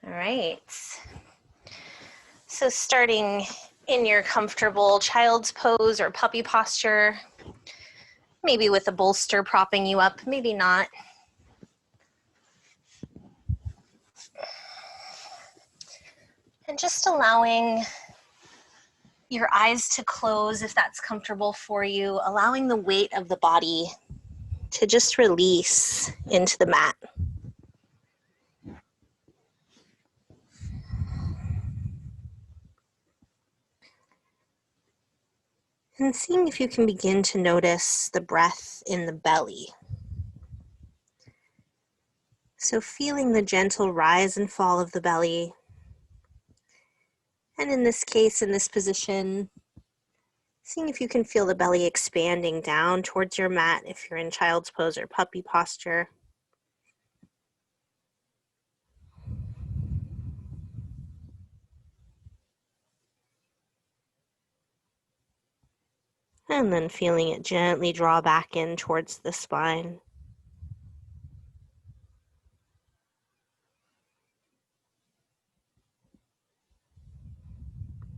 All right. So starting in your comfortable child's pose or puppy posture, maybe with a bolster propping you up, maybe not. And just allowing your eyes to close if that's comfortable for you, allowing the weight of the body to just release into the mat. And seeing if you can begin to notice the breath in the belly. So feeling the gentle rise and fall of the belly. And in this case, in this position, seeing if you can feel the belly expanding down towards your mat if you're in child's pose or puppy posture. And then feeling it gently draw back in towards the spine.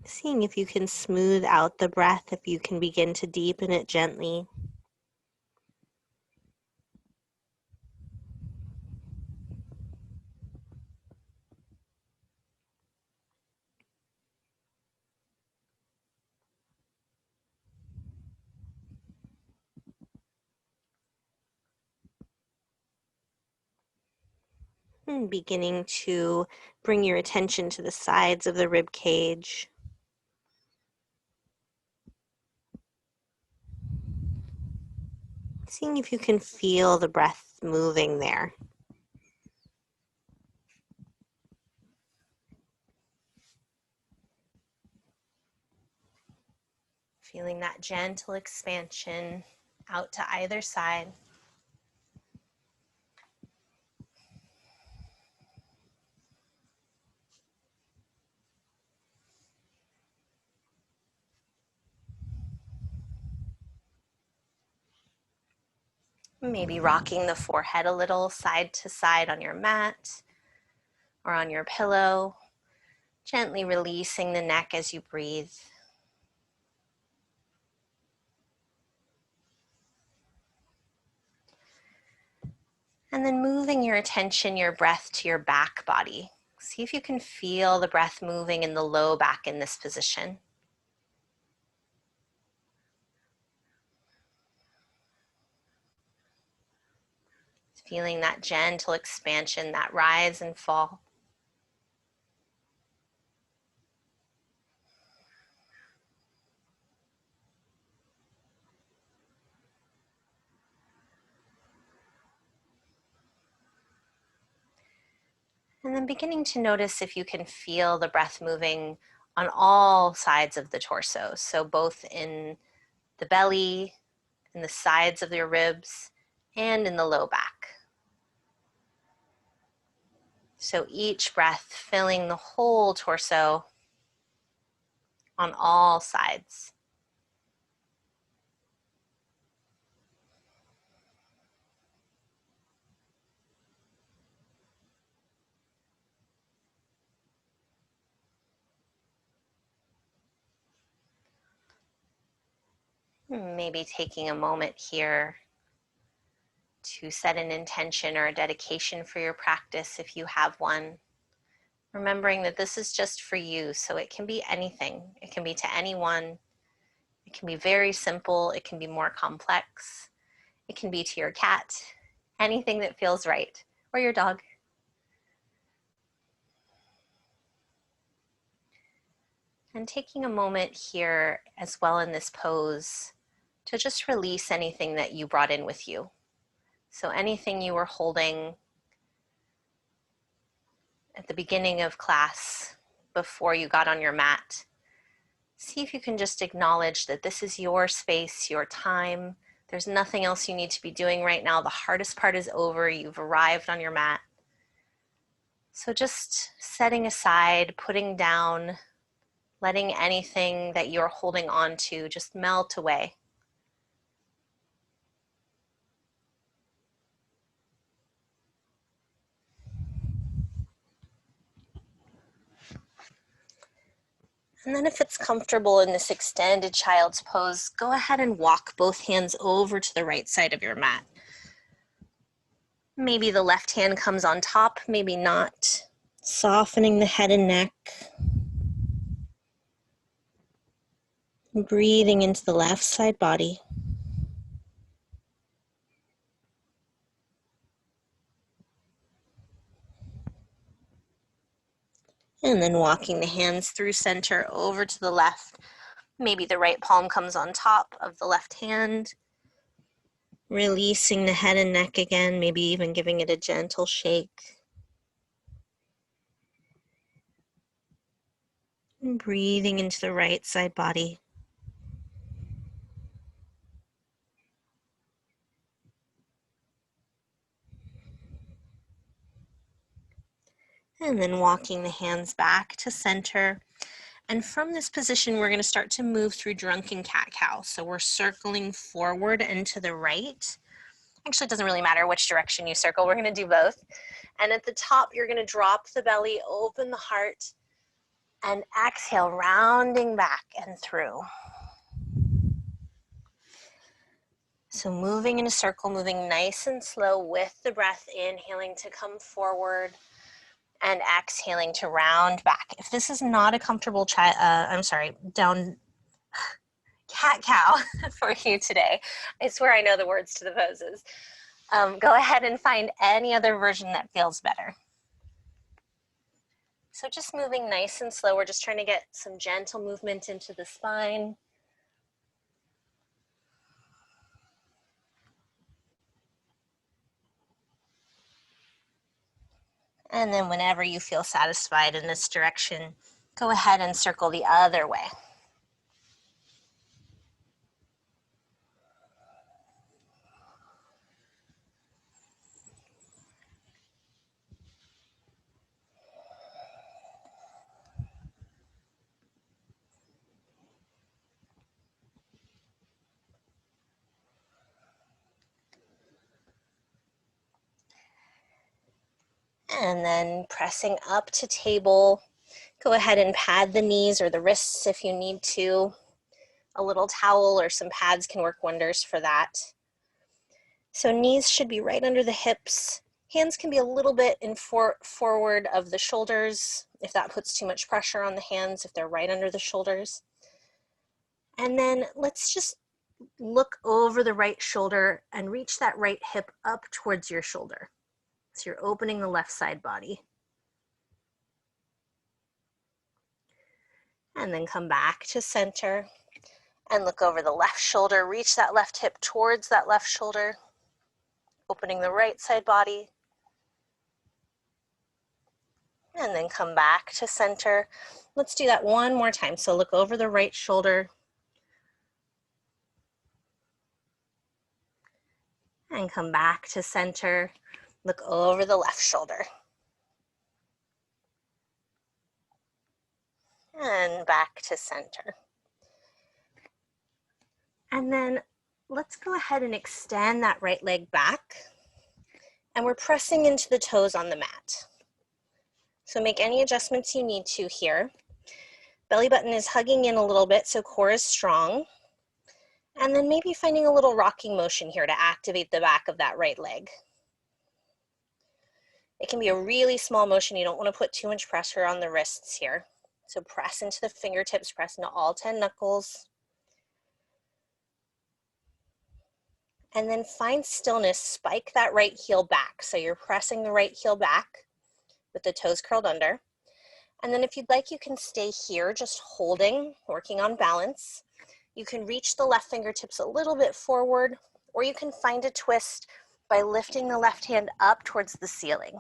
Seeing if you can smooth out the breath, if you can begin to deepen it gently. And beginning to bring your attention to the sides of the rib cage. Seeing if you can feel the breath moving there. Feeling that gentle expansion out to either side. Maybe rocking the forehead a little side to side on your mat or on your pillow. Gently releasing the neck as you breathe. And then moving your attention, your breath to your back body. See if you can feel the breath moving in the low back in this position. Feeling that gentle expansion, that rise and fall. And then beginning to notice if you can feel the breath moving on all sides of the torso. So both in the belly, in the sides of your ribs, and in the low back. So each breath filling the whole torso on all sides. Maybe taking a moment here to set an intention or a dedication for your practice if you have one. Remembering that this is just for you, so it can be anything. It can be to anyone. It can be very simple. It can be more complex. It can be to your cat. Anything that feels right, or your dog. And taking a moment here as well in this pose to just release anything that you brought in with you. So anything you were holding at the beginning of class before you got on your mat. See if you can just acknowledge that this is your space, your time. There's nothing else you need to be doing right now. The hardest part is over. You've arrived on your mat. So just setting aside, putting down, letting anything that you're holding on to just melt away. And then if it's comfortable in this extended child's pose, go ahead and walk both hands over to the right side of your mat. Maybe the left hand comes on top, maybe not. Softening the head and neck. Breathing into the left side body. And then walking the hands through center over to the left. Maybe the right palm comes on top of the left hand. Releasing the head and neck again, maybe even giving it a gentle shake. And breathing into the right side body. And then walking the hands back to center. And from this position, we're going to start to move through drunken cat-cow. So we're circling forward and to the right. Actually, it doesn't really matter which direction you circle. We're going to do both. And at the top, you're going to drop the belly, open the heart, and exhale, rounding back and through. So moving in a circle, moving nice and slow with the breath, inhaling to come forward and exhaling to round back. If this is not a comfortable down cat-cow for you today, I swear I know the words to the poses. Go ahead and find any other version that feels better. So just moving nice and slow. We're just trying to get some gentle movement into the spine. And then whenever you feel satisfied in this direction, go ahead and circle the other way. And then pressing up to table. Go ahead and pad the knees or the wrists if you need to. A little towel or some pads can work wonders for that. So knees should be right under the hips. Hands can be a little bit forward of the shoulders if that puts too much pressure on the hands, if they're right under the shoulders. And then let's just look over the right shoulder and reach that right hip up towards your shoulder. So you're opening the left side body. And then come back to center and look over the left shoulder. Reach that left hip towards that left shoulder, opening the right side body. And then come back to center. Let's do that one more time. So look over the right shoulder. And come back to center. Look over the left shoulder. And back to center. And then let's go ahead and extend that right leg back. And we're pressing into the toes on the mat. So make any adjustments you need to here. Belly button is hugging in a little bit, so core is strong. And then maybe finding a little rocking motion here to activate the back of that right leg. It can be a really small motion. You don't want to put too much pressure on the wrists here. So press into the fingertips, press into all 10 knuckles. And then find stillness, spike that right heel back. So you're pressing the right heel back with the toes curled under. And then if you'd like, you can stay here just holding, working on balance. You can reach the left fingertips a little bit forward, or you can find a twist by lifting the left hand up towards the ceiling.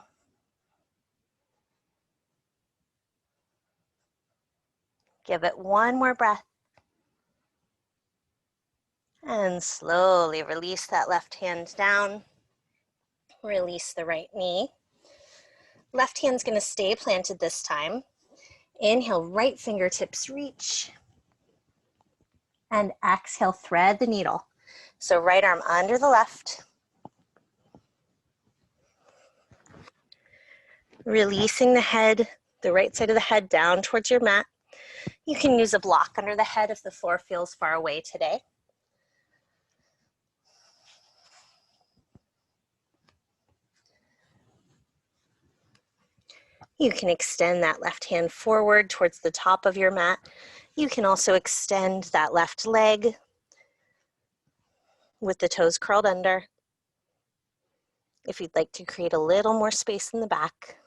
Give it one more breath. And slowly release that left hand down. Release the right knee. Left hand's going to stay planted this time. Inhale, right fingertips reach. And exhale, thread the needle. So right arm under the left. Releasing the head, the right side of the head down towards your mat. You can use a block under the head if the floor feels far away today. You can extend that left hand forward towards the top of your mat. You can also extend that left leg with the toes curled under if you'd like to create a little more space in the back.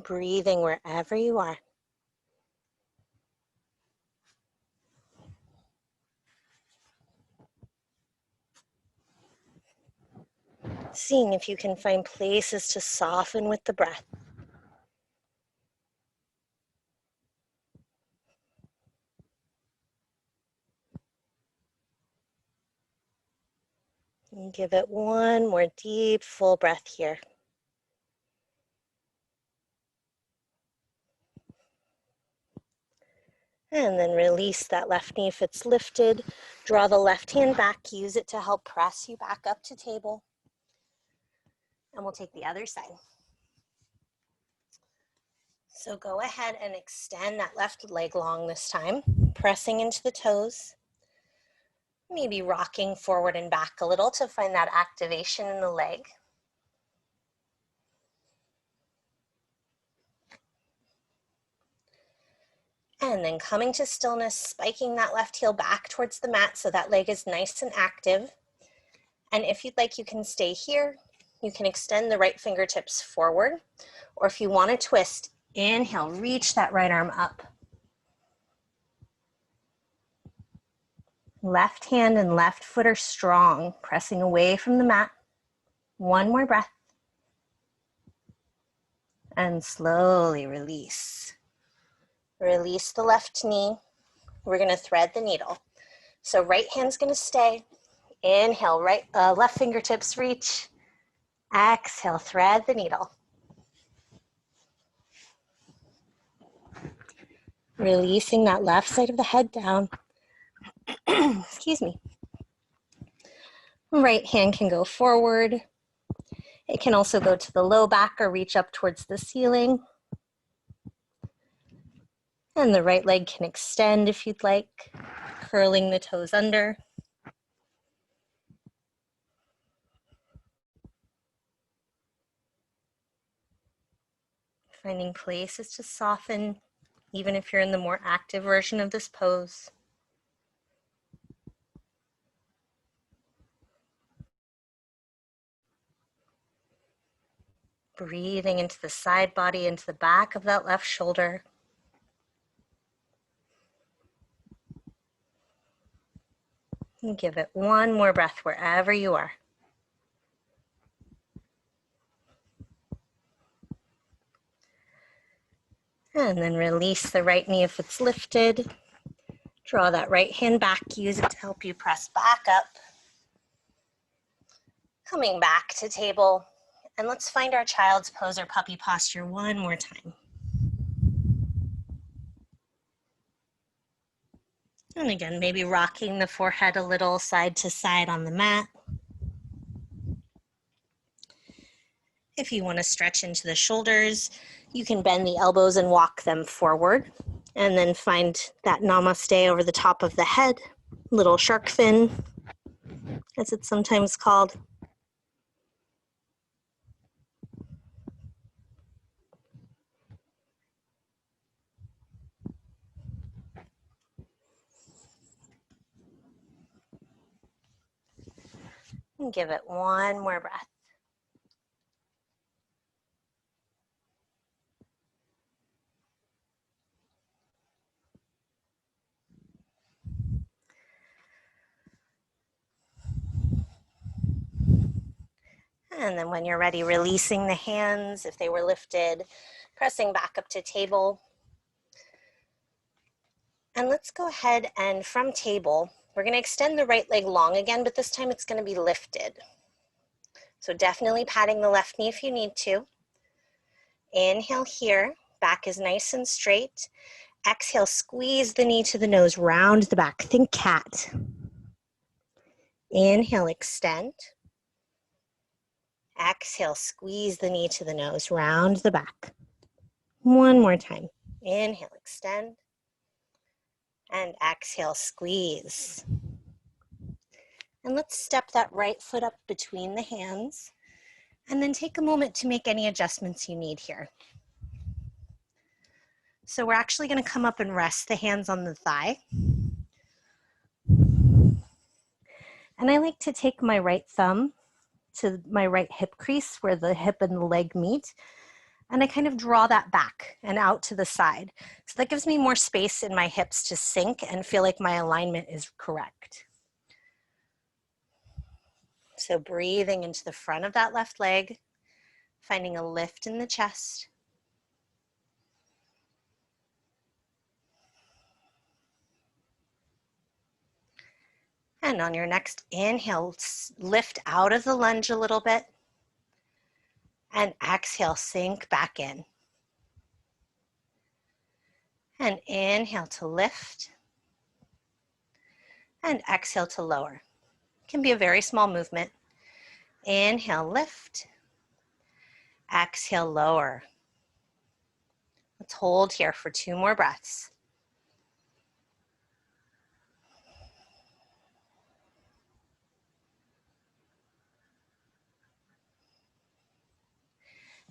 Breathing wherever you are. Seeing if you can find places to soften with the breath. And give it one more deep, full breath here. And then release that left knee if it's lifted. Draw the left hand back, use it to help press you back up to table. And we'll take the other side. So go ahead and extend that left leg long this time, pressing into the toes. Maybe rocking forward and back a little to find that activation in the leg. And then coming to stillness, spiking that left heel back towards the mat so that leg is nice and active. And if you'd like, you can stay here. You can extend the right fingertips forward, or if you want to twist, inhale, reach that right arm up. Left hand and left foot are strong, pressing away from the mat. One more breath. And slowly release. Release the left knee. We're going to thread the needle. So right hand's going to stay. Inhale, left fingertips reach. Exhale, thread the needle. Releasing that left side of the head down. Excuse me. Right hand can go forward. It can also go to the low back or reach up towards the ceiling. And the right leg can extend if you'd like, curling the toes under. Finding places to soften, even if you're in the more active version of this pose. Breathing into the side body, into the back of that left shoulder. And give it one more breath wherever you are. And then release the right knee if it's lifted. Draw that right hand back, use it to help you press back up. Coming back to table, and let's find our child's pose or puppy posture one more time. And again, maybe rocking the forehead a little side to side on the mat. If you want to stretch into the shoulders, you can bend the elbows and walk them forward. And then find that namaste over the top of the head, little shark fin, as it's sometimes called. And give it one more breath. And then when you're ready, releasing the hands if they were lifted, pressing back up to table. And let's go ahead and from table, we're going to extend the right leg long again, but this time it's going to be lifted. So definitely patting the left knee if you need to. Inhale here, back is nice and straight. Exhale, squeeze the knee to the nose, round the back, think cat. Inhale, extend. Exhale, squeeze the knee to the nose, round the back. One more time. Inhale, extend. And exhale, squeeze. And let's step that right foot up between the hands and then take a moment to make any adjustments you need here. So we're actually going to come up and rest the hands on the thigh. And I like to take my right thumb to my right hip crease where the hip and the leg meet. And I kind of draw that back and out to the side. So that gives me more space in my hips to sink and feel like my alignment is correct. So breathing into the front of that left leg, finding a lift in the chest. And on your next inhale, lift out of the lunge a little bit. And exhale, sink back in. And inhale to lift. And exhale to lower. It can be a very small movement. Inhale, lift. Exhale, lower. Let's hold here for 2 more breaths.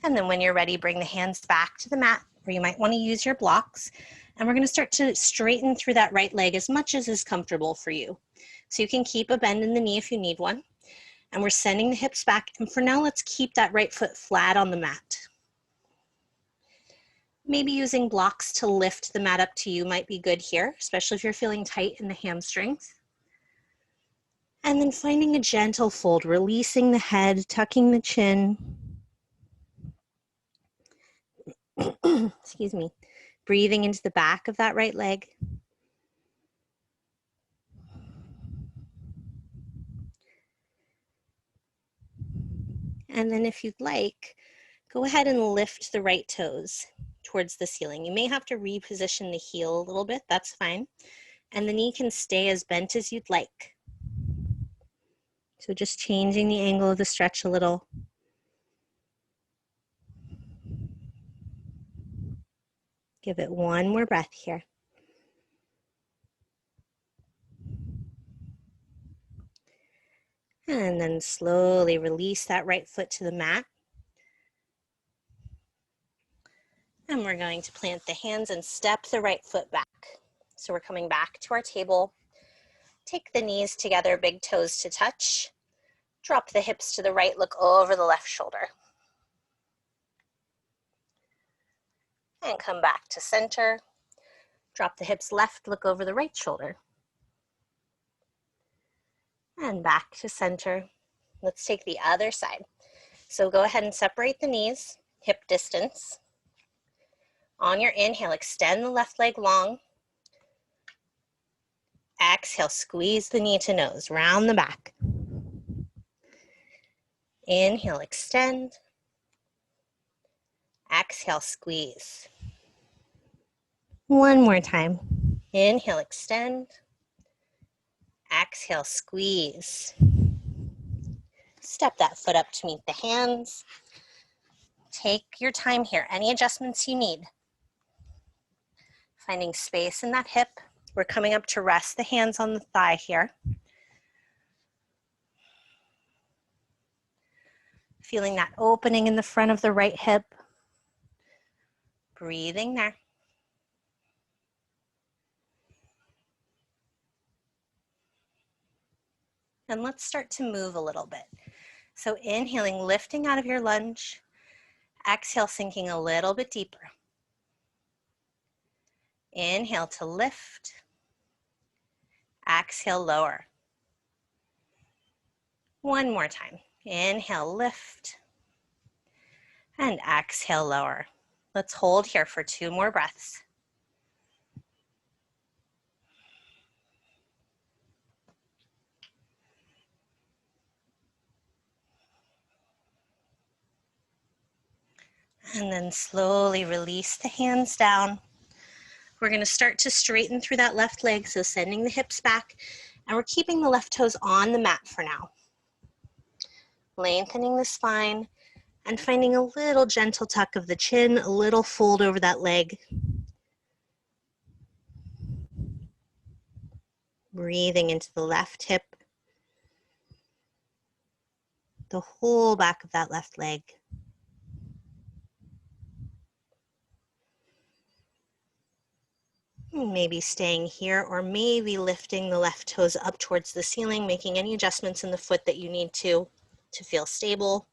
And then when you're ready, bring the hands back to the mat, or you might want to use your blocks. And we're going to start to straighten through that right leg as much as is comfortable for you. So you can keep a bend in the knee if you need one. And we're sending the hips back. And for now, let's keep that right foot flat on the mat. Maybe using blocks to lift the mat up to you might be good here, especially if you're feeling tight in the hamstrings. And then finding a gentle fold, releasing the head, tucking the chin. Excuse me. Breathing into the back of that right leg. And then if you'd like, go ahead and lift the right toes towards the ceiling. You may have to reposition the heel a little bit, that's fine. And the knee can stay as bent as you'd like. So just changing the angle of the stretch a little. Give it one more breath here. And then slowly release that right foot to the mat. And we're going to plant the hands and step the right foot back. So we're coming back to our table. Take the knees together, big toes to touch. Drop the hips to the right, look over the left shoulder. And come back to center. Drop the hips left, look over the right shoulder. And back to center. Let's take the other side. So go ahead and separate the knees, hip distance. On your inhale, extend the left leg long. Exhale, squeeze the knee to nose, round the back. Inhale, extend. Exhale, squeeze. One more time. Inhale, extend. Exhale, squeeze. Step that foot up to meet the hands. Take your time here. Any adjustments you need. Finding space in that hip. We're coming up to rest the hands on the thigh here. Feeling that opening in the front of the right hip. Breathing there. And let's start to move a little bit. So inhaling, lifting out of your lunge. Exhale, sinking a little bit deeper. Inhale to lift. Exhale, lower. One more time. Inhale, lift. And exhale, lower. Let's hold here for 2 more breaths. And then slowly release the hands down. We're going to start to straighten through that left leg, so sending the hips back, and we're keeping the left toes on the mat for now. lengthening the spine and finding a little gentle tuck of the chin, a little fold over that leg. Breathing into the left hip, the whole back of that left leg. Maybe staying here, or maybe lifting the left toes up towards the ceiling, making any adjustments in the foot that you need to feel stable.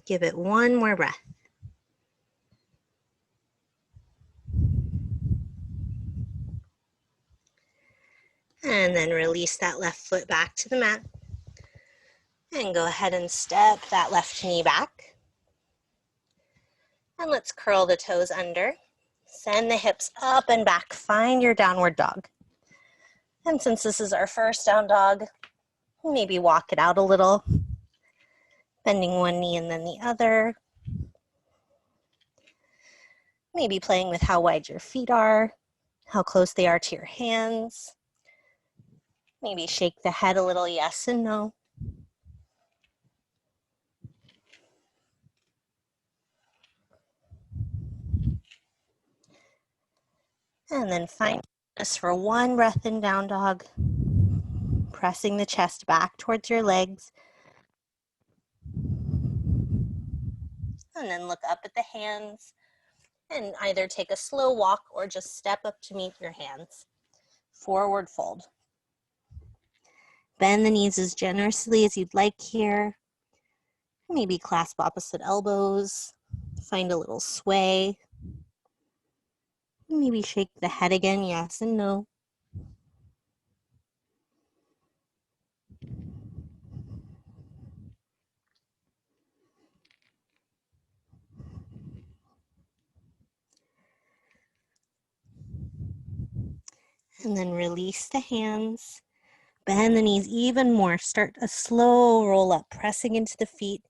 Give it one more breath. And then release that left foot back to the mat. And go ahead and step that left knee back. And let's curl the toes under. Send the hips up and back. Find your downward dog. And since this is our first down dog, maybe walk it out a little. Bending one knee and then the other. Maybe playing with how wide your feet are, how close they are to your hands. Maybe shake the head a little, yes and no. And then find us for one breath in down dog. Pressing the chest back towards your legs. And then look up at the hands and either take a slow walk or just step up to meet your hands. Forward fold. Bend the knees as generously as you'd like here. Maybe clasp opposite elbows. Find a little sway. Maybe shake the head again, yes and no. And then release the hands. Bend the knees even more. Start a slow roll up, pressing into the feet,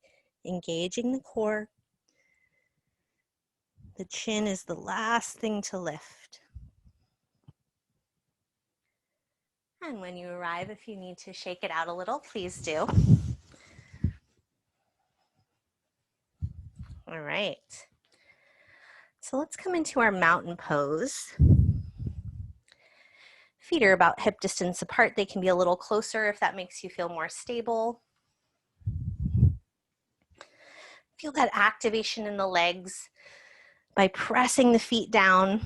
engaging the core. The chin is the last thing to lift. And when you arrive, if you need to shake it out a little, please do. All right. So let's come into our mountain pose. Feet are about hip distance apart. They can be a little closer if that makes you feel more stable. Feel that activation in the legs by pressing the feet down.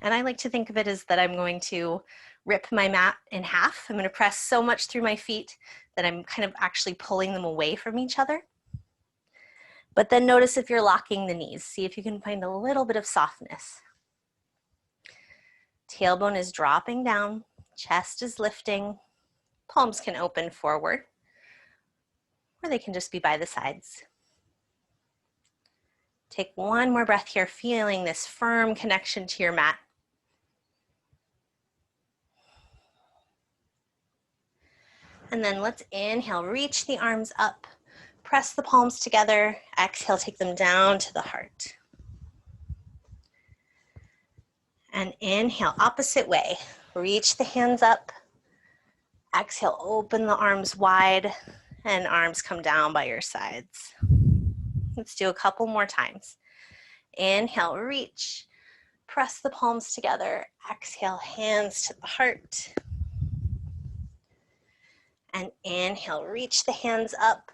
And I like to think of it as that I'm going to rip my mat in half. I'm going to press so much through my feet that I'm kind of actually pulling them away from each other. But then notice if you're locking the knees. See if you can find a little bit of softness. Tailbone is dropping down, chest is lifting, palms can open forward, or they can just be by the sides. Take one more breath here, feeling this firm connection to your mat. And then let's inhale, reach the arms up, press the palms together, exhale, take them down to the heart. And inhale, opposite way, reach the hands up, exhale, open the arms wide, and arms come down by your sides. Let's do a couple more times. Inhale, reach, press the palms together, exhale, hands to the heart. And inhale, reach the hands up,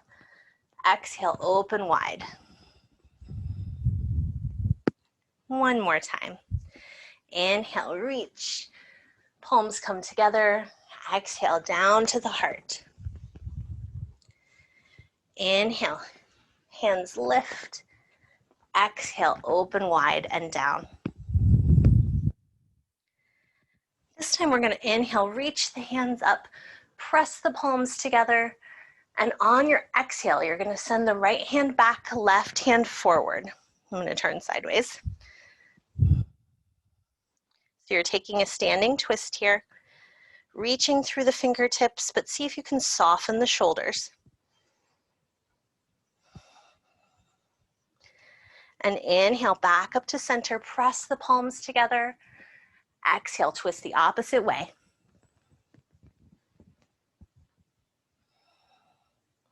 exhale, open wide. One more time. Inhale, reach, palms come together, exhale, down to the heart. Inhale, hands lift, exhale, open wide and down. This time we're going to inhale, reach the hands up, press the palms together, and on your exhale, you're going to send the right hand back, left hand forward. I'm going to turn sideways. So you're taking a standing twist here, reaching through the fingertips, but see if you can soften the shoulders. And inhale, back up to center, press the palms together, Exhale, twist the opposite way.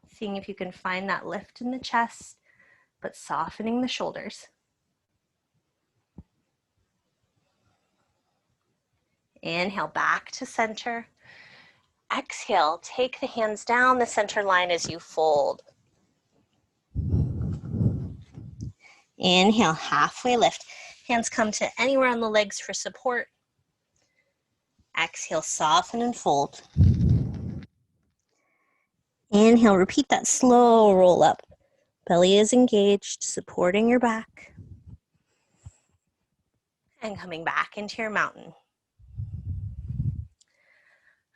Seeing if you can find that lift in the chest, but softening the shoulders. Inhale, back to center. Exhale, take the hands down the center line as you fold. Inhale, halfway lift. Hands come to anywhere on the legs for support. Exhale, soften and fold. Inhale, repeat that slow roll up. Belly is engaged, supporting your back. And coming back into your mountain.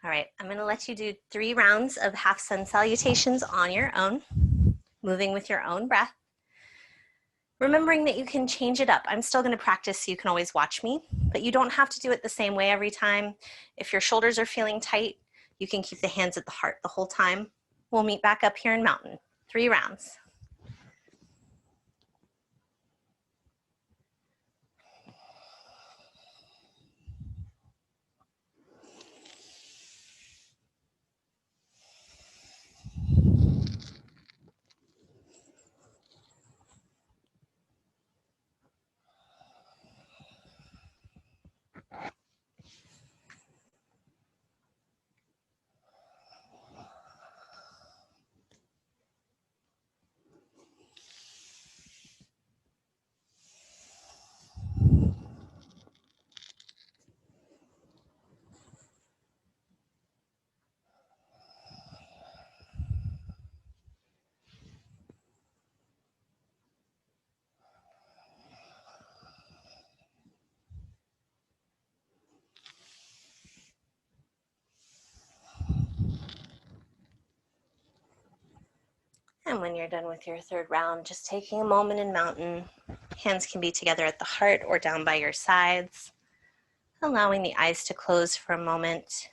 All right, I'm gonna let you do 3 rounds of half sun salutations on your own, moving with your own breath. Remembering that you can change it up. I'm still gonna practice so you can always watch me, but you don't have to do it the same way every time. If your shoulders are feeling tight, you can keep the hands at the heart the whole time. We'll meet back up here in mountain. 3 rounds. And when you're done with your 3rd round, just taking a moment in mountain. Hands can be together at the heart or down by your sides. Allowing the eyes to close for a moment.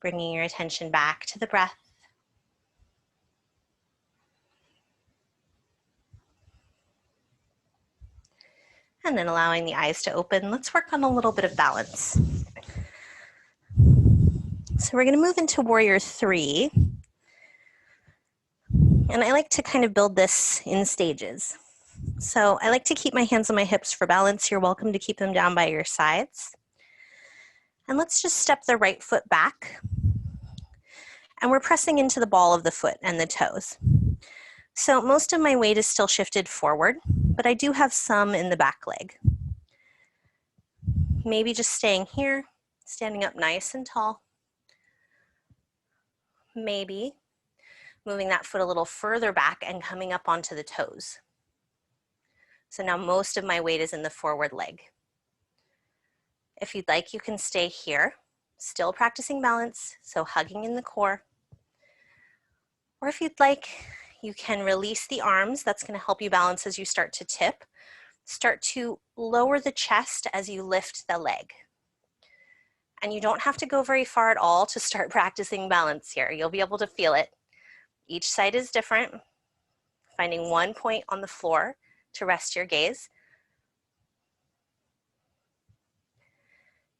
Bringing your attention back to the breath. And then allowing the eyes to open. Let's work on a little bit of balance. So we're gonna move into Warrior 3. And I like to kind of build this in stages. So I like to keep my hands on my hips for balance. You're welcome to keep them down by your sides. And let's just step the right foot back. And we're pressing into the ball of the foot and the toes. So most of my weight is still shifted forward, but I do have some in the back leg. Maybe just staying here, standing up nice and tall. Maybe moving that foot a little further back and coming up onto the toes. So now most of my weight is in the forward leg. If you'd like, you can stay here, still practicing balance, so hugging in the core. Or if you'd like, you can release the arms. That's going to help you balance as you start to tip. Start to lower the chest as you lift the leg. And you don't have to go very far at all to start practicing balance here. You'll be able to feel it. Each side is different. Finding one point on the floor to rest your gaze.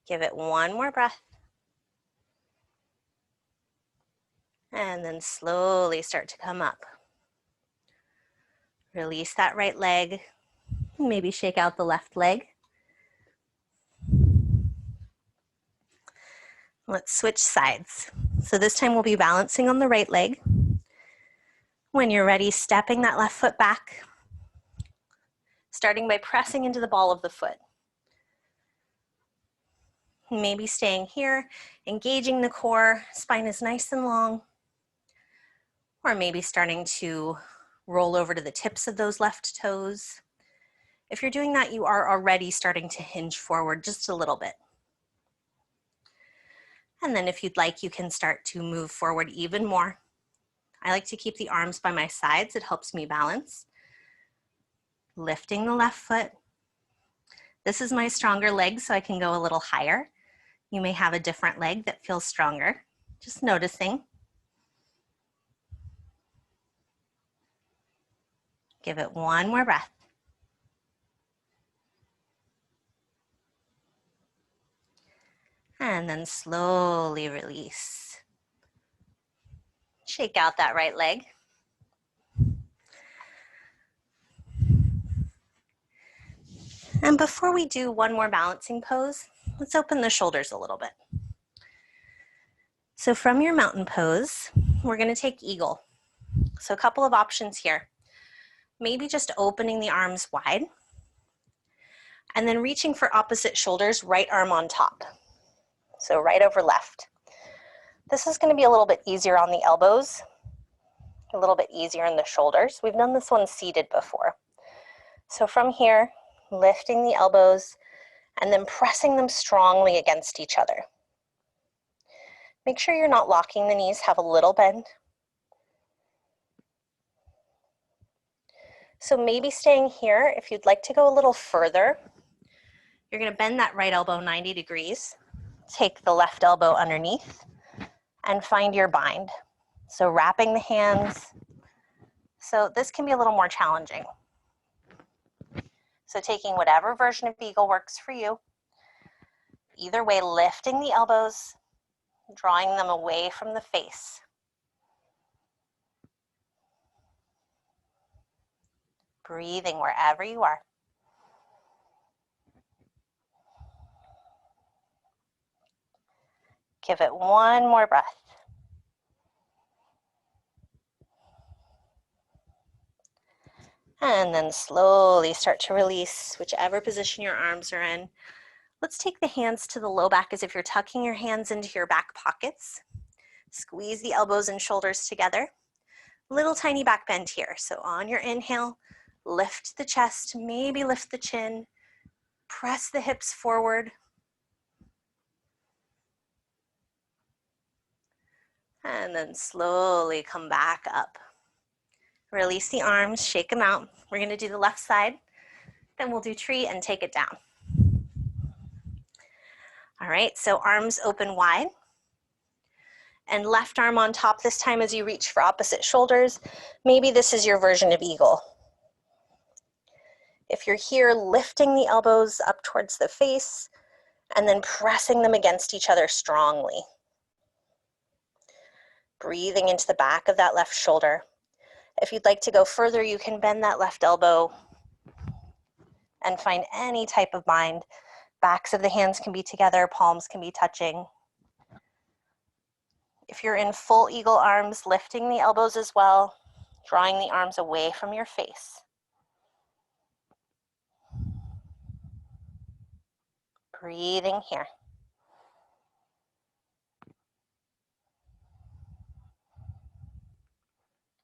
Give it one more breath. And then slowly start to come up. Release that right leg. Maybe shake out the left leg. Let's switch sides. So this time we'll be balancing on the right leg. When you're ready, stepping that left foot back. Starting by pressing into the ball of the foot. Maybe staying here, engaging the core, spine is nice and long. Or maybe starting to roll over to the tips of those left toes. If you're doing that, you are already starting to hinge forward just a little bit. And then if you'd like, you can start to move forward even more. I like to keep the arms by my sides. It helps me balance. Lifting the left foot. This is my stronger leg, so I can go a little higher. You may have a different leg that feels stronger. Just noticing. Give it one more breath. And then slowly release. Shake out that right leg. And before we do one more balancing pose, let's open the shoulders a little bit. So from your mountain pose, we're going to take eagle. So a couple of options here. Maybe just opening the arms wide and then reaching for opposite shoulders, right arm on top. So right over left. This is going to be a little bit easier on the elbows, a little bit easier in the shoulders. We've done this one seated before. So from here, lifting the elbows and then pressing them strongly against each other. Make sure you're not locking the knees, have a little bend. So maybe staying here, if you'd like to go a little further, you're going to bend that right elbow 90 degrees, take the left elbow underneath, and find your bind. So wrapping the hands. So this can be a little more challenging. So taking whatever version of eagle works for you. Either way, lifting the elbows, drawing them away from the face. Breathing wherever you are. Give it one more breath. And then slowly start to release whichever position your arms are in. Let's take the hands to the low back as if you're tucking your hands into your back pockets. Squeeze the elbows and shoulders together. Little tiny back bend here. So on your inhale, lift the chest, maybe lift the chin, press the hips forward. And then slowly come back up. Release the arms, shake them out. We're going to do the left side, then we'll do tree and take it down. All right, so arms open wide. And left arm on top this time as you reach for opposite shoulders. Maybe this is your version of eagle. If you're here, lifting the elbows up towards the face and then pressing them against each other strongly. Breathing into the back of that left shoulder. If you'd like to go further, you can bend that left elbow and find any type of bind. Backs of the hands can be together, palms can be touching. If you're in full eagle arms, lifting the elbows as well, drawing the arms away from your face. Breathing here.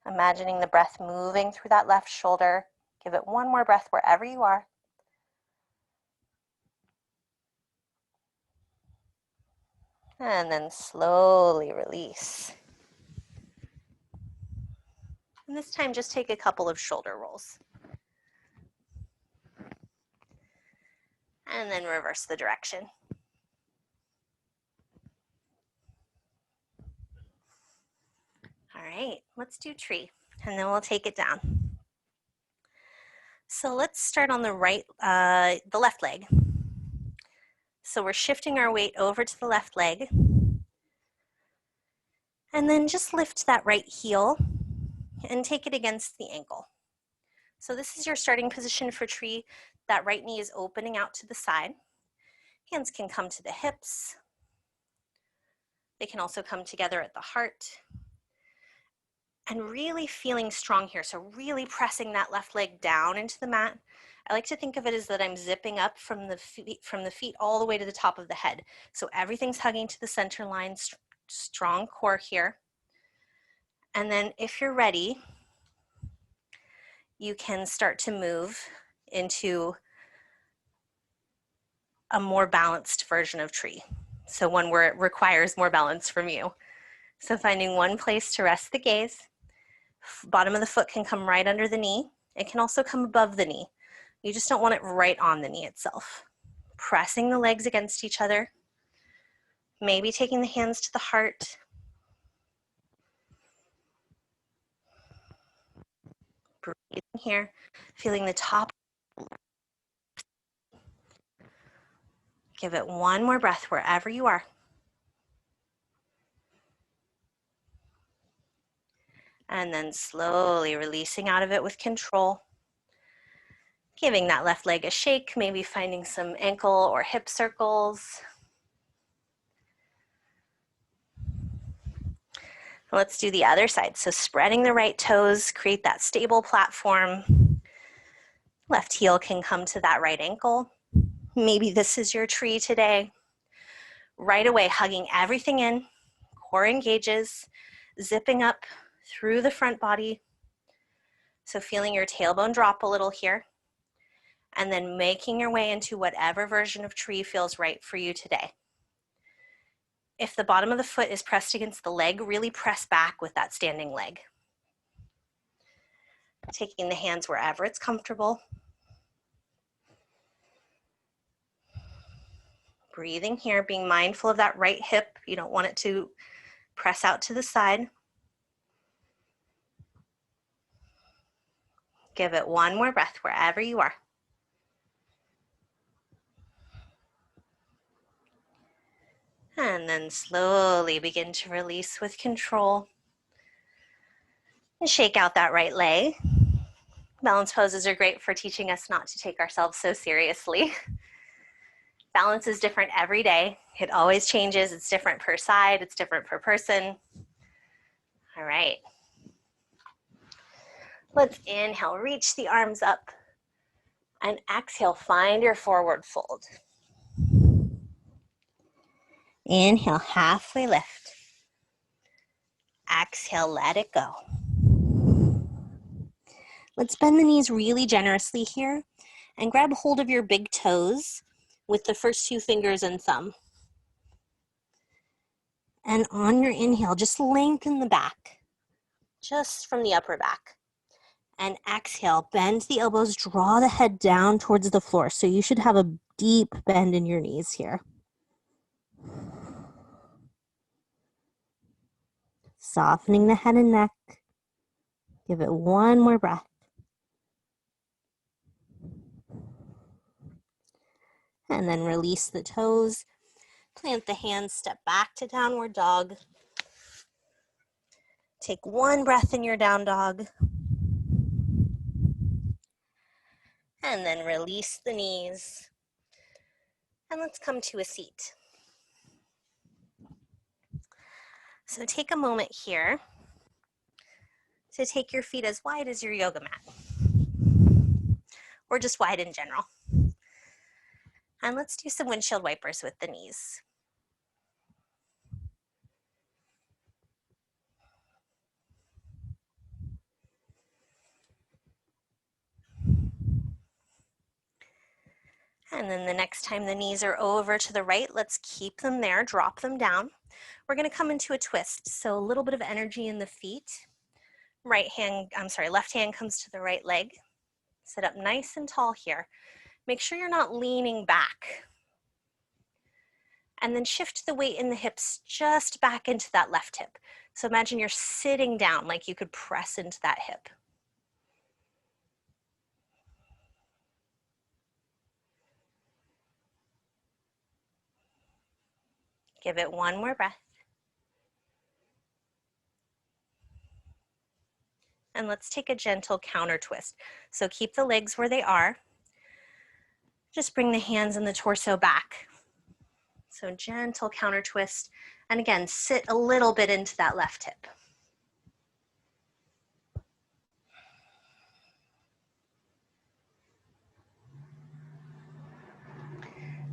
Imagining the breath moving through that left shoulder. Give it one more breath wherever you are. And then slowly release. And this time just take a couple of shoulder rolls. And then reverse the direction. All right, let's do tree, and then we'll take it down. So let's start on the the left leg. So we're shifting our weight over to the left leg. And then just lift that right heel and take it against the ankle. So this is your starting position for tree. That right knee is opening out to the side. Hands can come to the hips. They can also come together at the heart. And really feeling strong here. So really pressing that left leg down into the mat. I like to think of it as that I'm zipping up from the feet all the way to the top of the head. So everything's hugging to the center line, strong core here. And then if you're ready, you can start to move into a more balanced version of tree. So one where it requires more balance from you. So finding one place to rest the gaze. Bottom of the foot can come right under the knee. It can also come above the knee. You just don't want it right on the knee itself. Pressing the legs against each other. Maybe taking the hands to the heart. Breathing here, feeling the top. Give it one more breath wherever you are. And then slowly releasing out of it with control. Giving that left leg a shake, maybe finding some ankle or hip circles. Let's do the other side. So spreading the right toes, create that stable platform. Left heel can come to that right ankle. Maybe this is your tree today. Right away, hugging everything in, core engages, zipping up through the front body. So feeling your tailbone drop a little here, and then making your way into whatever version of tree feels right for you today. If the bottom of the foot is pressed against the leg, really press back with that standing leg. Taking the hands wherever it's comfortable. Breathing here, being mindful of that right hip. You don't want it to press out to the side. Give it one more breath wherever you are. And then slowly begin to release with control. And shake out that right leg. Balance poses are great for teaching us not to take ourselves so seriously. Balance is different every day. It always changes. It's different per side. It's different per person. All right. Let's inhale, reach the arms up. And exhale, find your forward fold. Inhale, halfway lift. Exhale, let it go. Let's bend the knees really generously here and grab hold of your big toes with the first two fingers and thumb. And on your inhale, just lengthen the back, just from the upper back. And exhale, bend the elbows, draw the head down towards the floor. So you should have a deep bend in your knees here. Softening the head and neck. Give it one more breath. And then release the toes. Plant the hands, step back to downward dog. Take one breath in your down dog. And then release the knees. And let's come to a seat. So take a moment here to take your feet as wide as your yoga mat, or just wide in general. And let's do some windshield wipers with the knees. And then the next time the knees are over to the right, let's keep them there, drop them down. We're gonna come into a twist. So a little bit of energy in the feet. Left hand comes to the right leg. Sit up nice and tall here. Make sure you're not leaning back. And then shift the weight in the hips just back into that left hip. So imagine you're sitting down like you could press into that hip. Give it one more breath. And let's take a gentle counter twist. So keep the legs where they are. Just bring the hands and the torso back. So gentle counter twist. And again, sit a little bit into that left hip.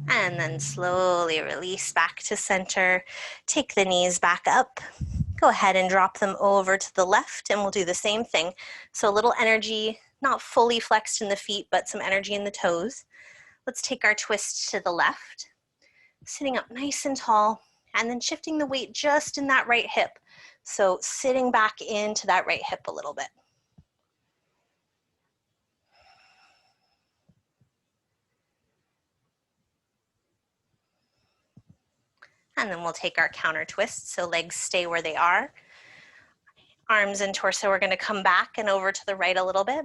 And then slowly release back to center. Take the knees back up. Go ahead and drop them over to the left, and we'll do the same thing. So a little energy, not fully flexed in the feet, but some energy in the toes. Let's take our twist to the left, sitting up nice and tall, and then shifting the weight just in that right hip. So sitting back into that right hip a little bit. And then we'll take our counter twist, so legs stay where they are. Arms and torso are gonna come back and over to the right a little bit.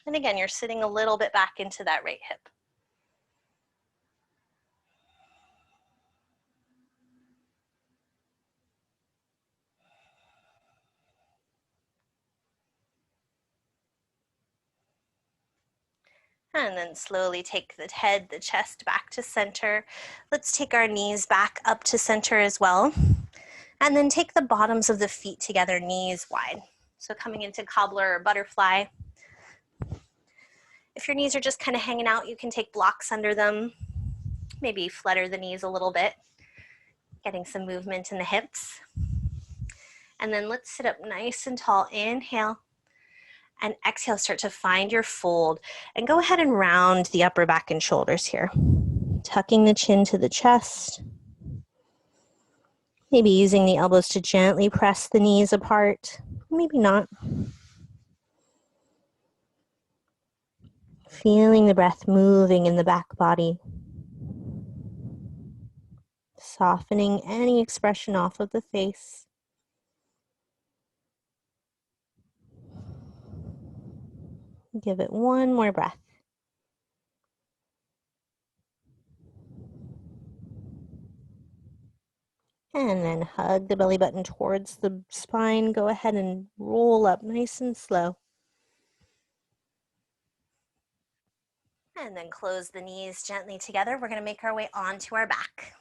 And again, you're sitting a little bit back into that right hip. And then slowly take the head, the chest back to center. Let's take our knees back up to center as well. And then take the bottoms of the feet together, knees wide. So coming into cobbler or butterfly. If your knees are just kind of hanging out, you can take blocks under them. Maybe flutter the knees a little bit, getting some movement in the hips. And then let's sit up nice and tall. Inhale. And exhale, start to find your fold. And go ahead and round the upper back and shoulders here. Tucking the chin to the chest. Maybe using the elbows to gently press the knees apart. Maybe not. Feeling the breath moving in the back body. Softening any expression off of the face. Give it one more breath. And then hug the belly button towards the spine. Go ahead and roll up nice and slow. And then close the knees gently together. We're going to make our way onto our back.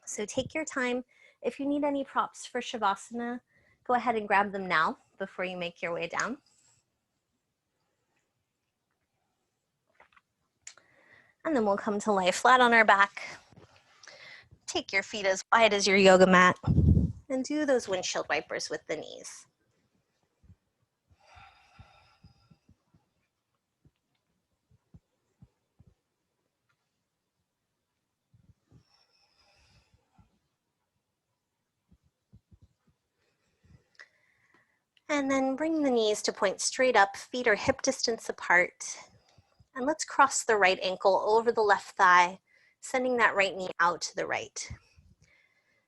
So take your time. If you need any props for Shavasana, go ahead and grab them now before you make your way down. And then we'll come to lie flat on our back. Take your feet as wide as your yoga mat and do those windshield wipers with the knees. And then bring the knees to point straight up, feet are hip distance apart. And let's cross the right ankle over the left thigh, sending that right knee out to the right.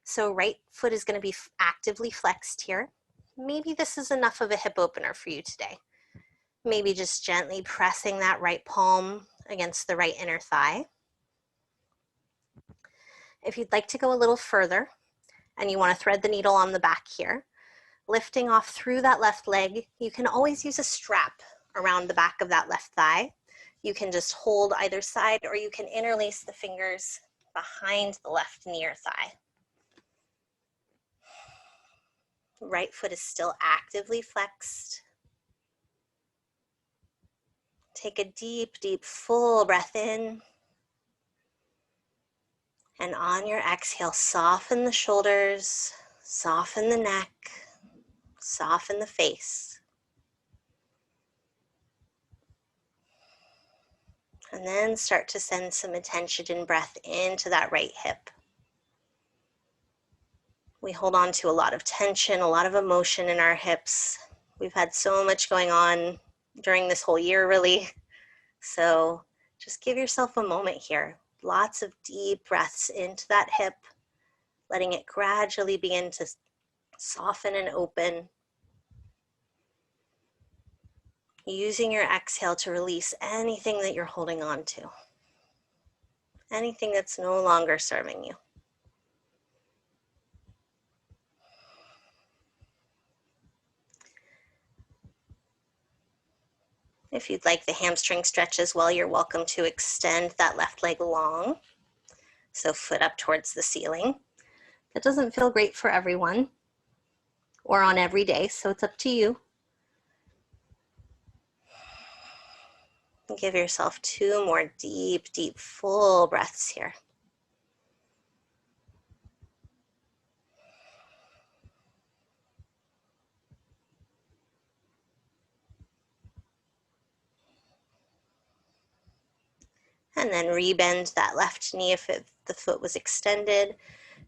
So right foot is going to be actively flexed here. Maybe this is enough of a hip opener for you today. Maybe just gently pressing that right palm against the right inner thigh. If you'd like to go a little further and you want to thread the needle on the back here, lifting off through that left leg, you can always use a strap around the back of that left thigh. You can just hold either side, or you can interlace the fingers behind the left knee or thigh. Right foot is still actively flexed. Take a deep, deep, full breath in. And on your exhale, soften the shoulders, soften the neck, soften the face. And then start to send some attention and breath into that right hip. We hold on to a lot of tension, a lot of emotion in our hips. We've had so much going on during this whole year, really. So just give yourself a moment here. Lots of deep breaths into that hip, letting it gradually begin to soften and open. Using your exhale to release anything that you're holding on to. Anything that's no longer serving you. If you'd like the hamstring stretch as well, you're welcome to extend that left leg long. So foot up towards the ceiling. That doesn't feel great for everyone or on every day, so it's up to you. Give yourself 2 more deep, deep, full breaths here. And then rebend that left knee if the foot was extended.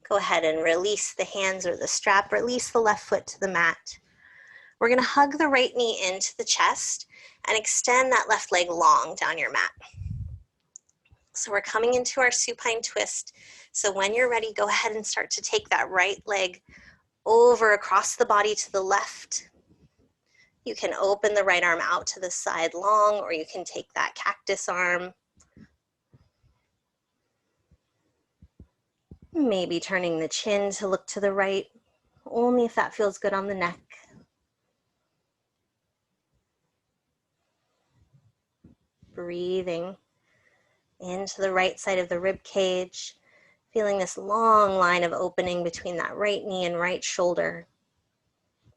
Go ahead and release the hands or the strap, release the left foot to the mat. We're gonna hug the right knee into the chest and extend that left leg long down your mat. So we're coming into our supine twist. So when you're ready, go ahead and start to take that right leg over across the body to the left. You can open the right arm out to the side long, or you can take that cactus arm. Maybe turning the chin to look to the right, only if that feels good on the neck. Breathing into the right side of the rib cage, feeling this long line of opening between that right knee and right shoulder.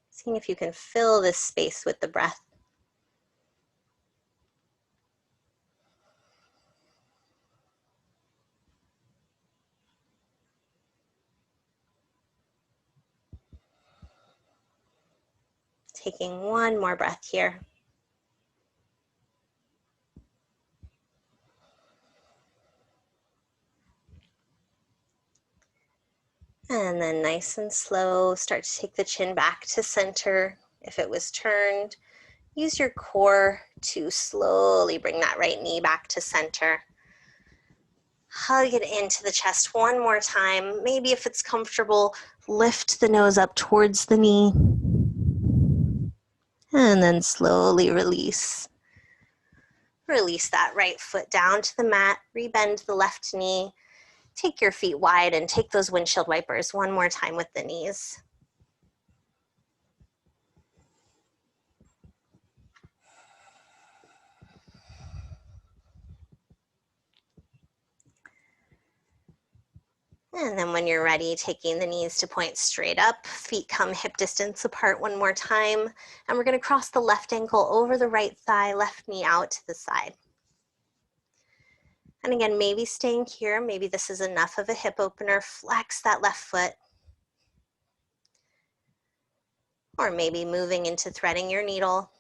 Seeing if you can fill this space with the breath. Taking one more breath here. And then nice and slow, start to take the chin back to center. If it was turned, use your core to slowly bring that right knee back to center. Hug it into the chest one more time. Maybe if it's comfortable, lift the nose up towards the knee. And then slowly release. Release that right foot down to the mat, rebend the left knee. Take your feet wide and take those windshield wipers one more time with the knees. And then when you're ready, taking the knees to point straight up, feet come hip distance apart one more time. And we're gonna cross the left ankle over the right thigh, left knee out to the side. And again, maybe staying here, maybe this is enough of a hip opener, flex that left foot. Or maybe moving into threading your needle,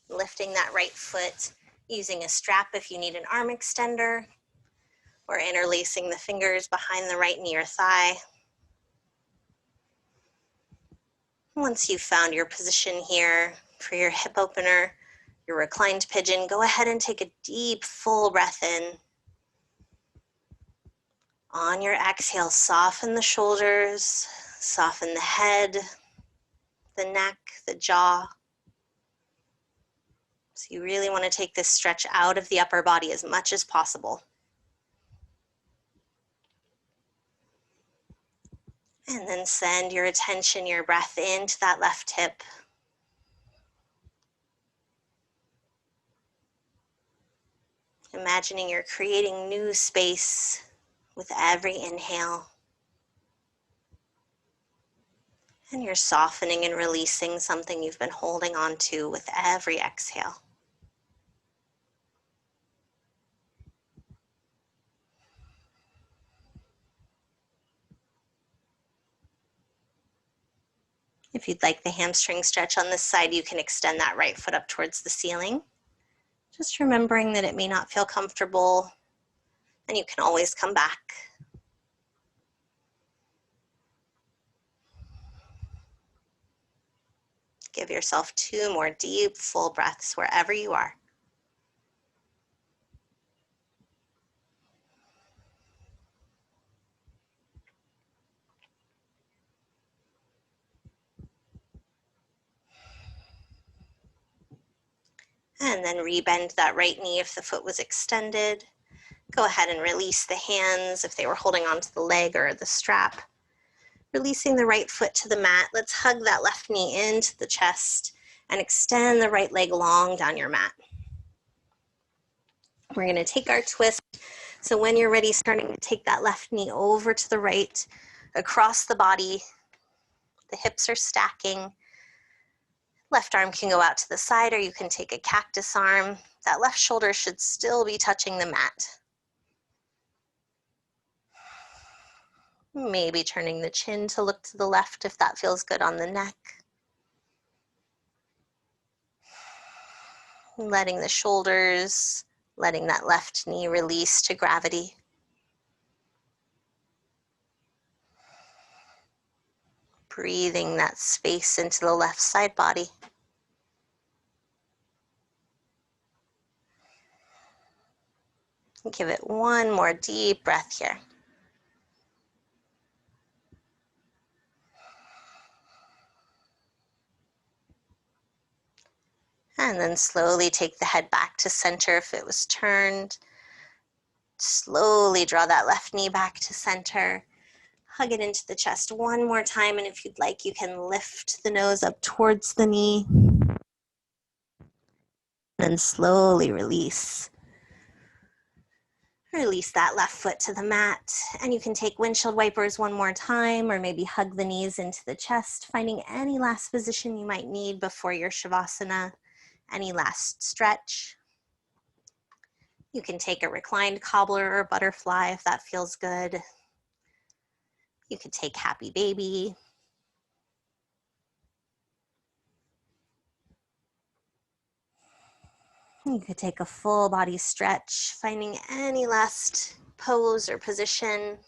lifting that right foot, using a strap if you need an arm extender, or interlacing the fingers behind the right knee or thigh. Once you've found your position here for your hip opener, your reclined pigeon, go ahead and take a deep, full breath in. On your exhale, soften the shoulders, soften the head, the neck, the jaw. So you really want to take this stretch out of the upper body as much as possible. And then send your attention, your breath into that left hip. Imagining you're creating new space with every inhale. And you're softening and releasing something you've been holding on to with every exhale. If you'd like the hamstring stretch on this side, you can extend that right foot up towards the ceiling. Just remembering that it may not feel comfortable, and you can always come back. Give yourself 2 more deep, full breaths wherever you are. And then rebend that right knee if the foot was extended. Go ahead and release the hands if they were holding onto the leg or the strap. Releasing the right foot to the mat. Let's hug that left knee into the chest and extend the right leg long down your mat. We're going to take our twist. So when you're ready, starting to take that left knee over to the right, across the body. The hips are stacking. Left arm can go out to the side, or you can take a cactus arm. That left shoulder should still be touching the mat. Maybe turning the chin to look to the left if that feels good on the neck. Letting the shoulders, letting that left knee release to gravity. Breathing that space into the left side body. Give it one more deep breath here. And then slowly take the head back to center if it was turned. Slowly draw that left knee back to center. Hug it into the chest one more time, and if you'd like, you can lift the nose up towards the knee. then slowly release. Release that left foot to the mat, and you can take windshield wipers one more time, or maybe hug the knees into the chest, finding any last position you might need before your Shavasana, any last stretch. You can take a reclined cobbler or butterfly if that feels good. You could take happy baby. You could take a full body stretch, finding any last pose or position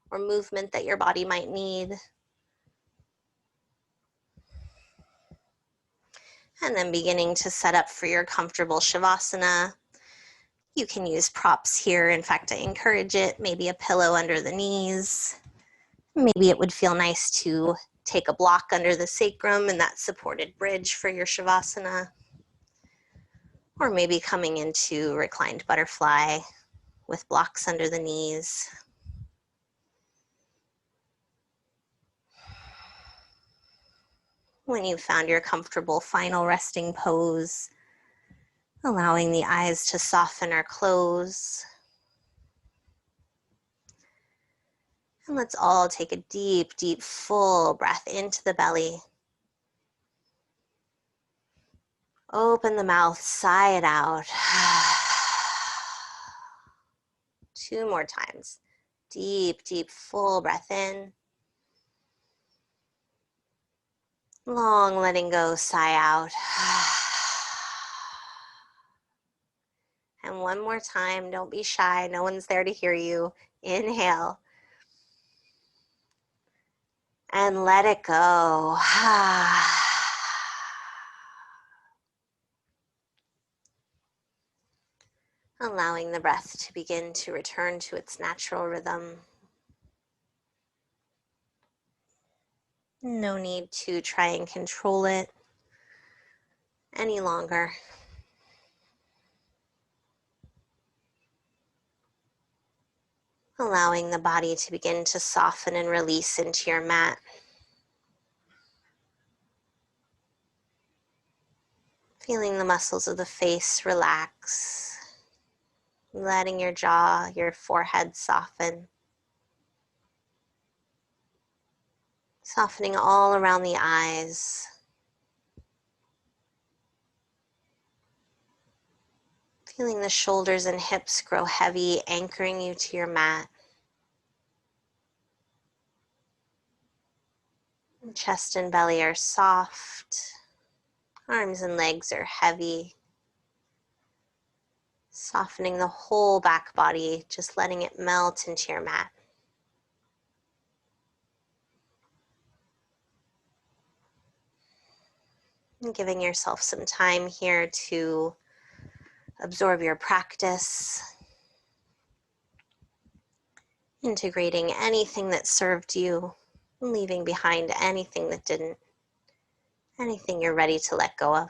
or movement that your body might need. And then beginning to set up for your comfortable Shavasana. You can use props here. In fact, I encourage it. Maybe a pillow under the knees. Maybe it would feel nice to take a block under the sacrum and that supported bridge for your Shavasana. Or maybe coming into reclined butterfly with blocks under the knees. When you've found your comfortable final resting pose, allowing the eyes to soften or close. And let's all take a deep, deep, full breath into the belly. Open the mouth, sigh it out. 2 more times. Deep, deep, full breath in. Long letting go, sigh out. And one more time, don't be shy. No one's there to hear you. Inhale. And let it go. Allowing the breath to begin to return to its natural rhythm. No need to try and control it any longer. Allowing the body to begin to soften and release into your mat. Feeling the muscles of the face relax. Letting your jaw, your forehead soften. Softening all around the eyes. Feeling the shoulders and hips grow heavy, anchoring you to your mat. Chest and belly are soft. Arms and legs are heavy. Softening the whole back body, just letting it melt into your mat. And giving yourself some time here to absorb your practice. Integrating anything that served you, leaving behind anything that didn't. Anything you're ready to let go of.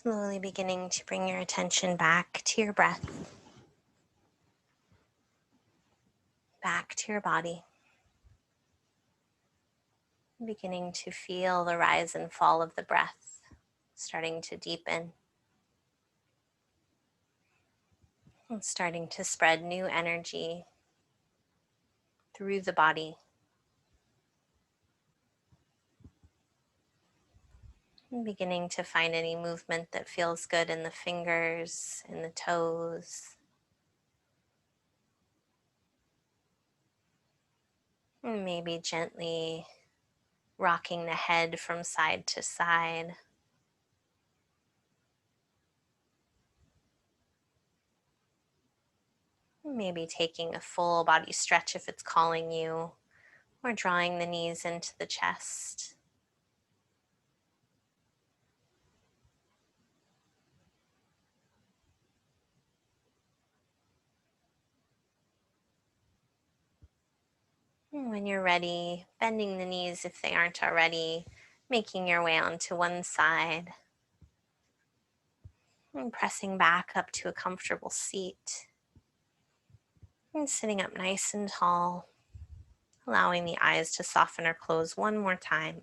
Slowly beginning to bring your attention back to your breath, back to your body. Beginning to feel the rise and fall of the breath, starting to deepen and starting to spread new energy through the body. And beginning to find any movement that feels good in the fingers, in the toes. And maybe gently rocking the head from side to side. Maybe taking a full body stretch if it's calling you, or drawing the knees into the chest. And when you're ready, bending the knees if they aren't already, making your way onto one side, and pressing back up to a comfortable seat. And sitting up nice and tall, allowing the eyes to soften or close one more time.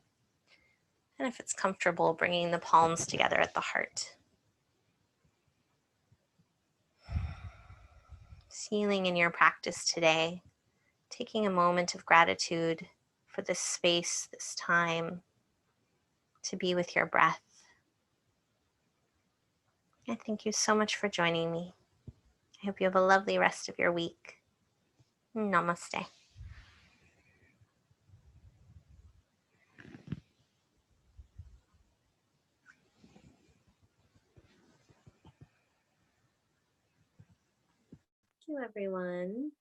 And if it's comfortable, bringing the palms together at the heart. Sealing in your practice today, taking a moment of gratitude for this space, this time to be with your breath. I thank you so much for joining me. I hope you have a lovely rest of your week. Namaste. Thank you, everyone.